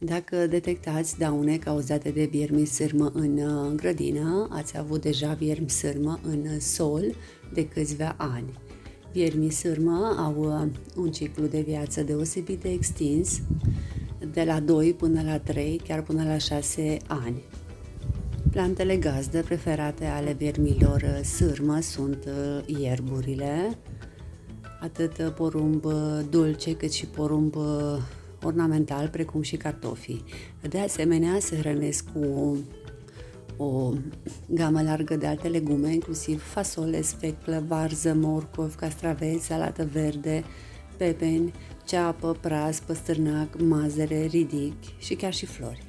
Dacă detectați daune cauzate de viermi sârmă în grădină, ați avut deja viermi sârmă în sol de câțiva ani. Viermii sârmă au un ciclu de viață deosebit de extins, de la 2 până la 3, chiar până la 6 ani. Plantele gazdă preferate ale viermilor sârmă sunt ierburile, atât porumb dulce cât și porumb ornamental, precum și cartofii. De asemenea, se hrănesc cu o gamă largă de alte legume, inclusiv fasole, speclă, varză, morcov, castraveți, salată verde, pepeni, ceapă, praz, păstârnac, mazăre, ridic și chiar și flori.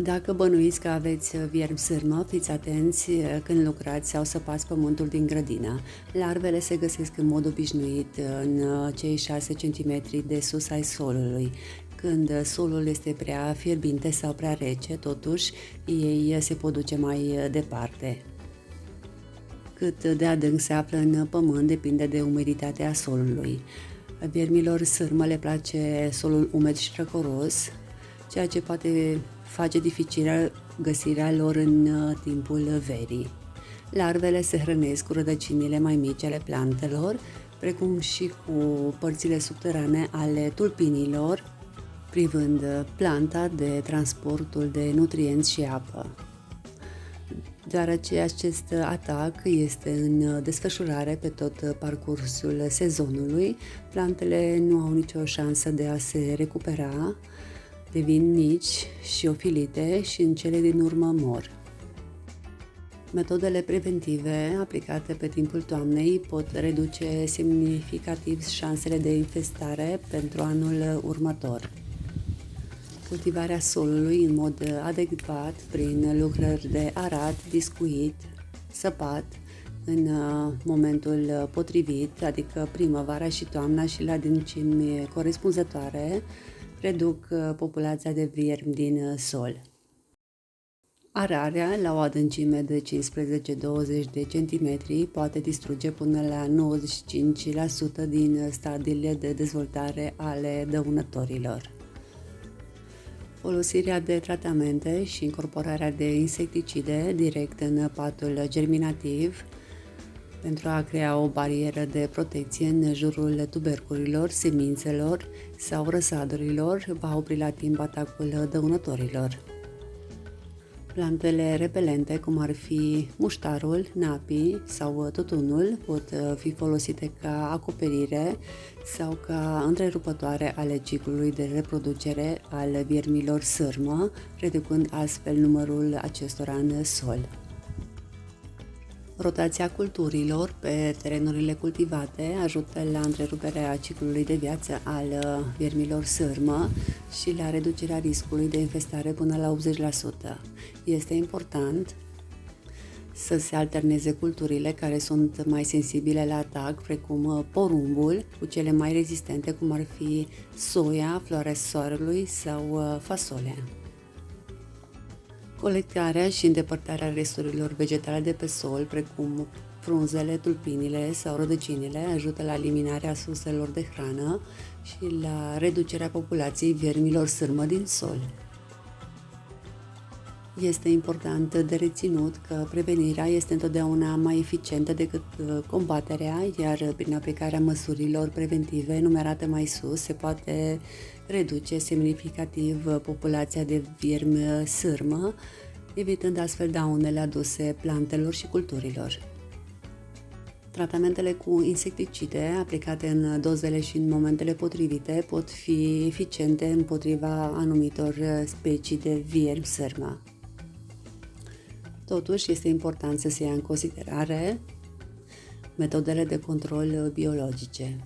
Dacă bănuiți că aveți viermi sârmă, fiți atenți când lucrați sau săpați pământul din grădină. Larvele se găsesc în mod obișnuit în cei 6 cm de sus ai solului. Când solul este prea fierbinte sau prea rece, totuși, ei se pot duce mai departe. Cât de adânc se află în pământ depinde de umiditatea solului. Viermilor sârmă le place solul umed și răcoros, ceea ce poate face dificilă găsirea lor în timpul verii. Larvele se hrănesc cu rădăcinile mai mici ale plantelor, precum și cu părțile subterane ale tulpinilor, privând planta de transportul de nutrienți și apă. Deoarece acest atac este în desfășurare pe tot parcursul sezonului, plantele nu au nicio șansă de a se recupera, devin mici și ofilite și în cele din urmă mor. Metodele preventive aplicate pe timpul toamnei pot reduce semnificativ șansele de infestare pentru anul următor. Cultivarea solului în mod adecvat prin lucrări de arat, discuit, săpat în momentul potrivit, adică primăvara și toamna și la adâncimi corespunzătoare, reduc populația de viermi din sol. Ararea la o adâncime de 15-20 de centimetri poate distruge până la 95% din stadiile de dezvoltare ale dăunătorilor. Folosirea de tratamente și incorporarea de insecticide direct în patul germinativ pentru a crea o barieră de protecție în jurul tuberculilor, semințelor sau răsadurilor va opri la timp atacul dăunătorilor. Plantele repelente, cum ar fi muștarul, napii sau tutunul, pot fi folosite ca acoperire sau ca întrerupătoare ale ciclului de reproducere al viermilor sârmă, reducând astfel numărul acestora în sol. Rotația culturilor pe terenurile cultivate ajută la întreruperea ciclului de viață al viermilor sârmă și la reducerea riscului de infestare până la 80%. Este important să se alterneze culturile care sunt mai sensibile la atac, precum porumbul, cu cele mai rezistente, cum ar fi soia, floarea soarelui sau fasolea. Colectarea și îndepărtarea resturilor vegetale de pe sol, precum frunzele, tulpinile sau rădăcinile, ajută la eliminarea surselor de hrană și la reducerea populației viermilor sârmă din sol. Este important de reținut că prevenirea este întotdeauna mai eficientă decât combaterea, iar prin aplicarea măsurilor preventive numerate mai sus se poate reduce semnificativ populația de viermi sârmă, evitând astfel daunele aduse plantelor și culturilor. Tratamentele cu insecticide aplicate în dozele și în momentele potrivite pot fi eficiente împotriva anumitor specii de viermi sârmă. Totuși, este important să se ia în considerare metodele de control biologice.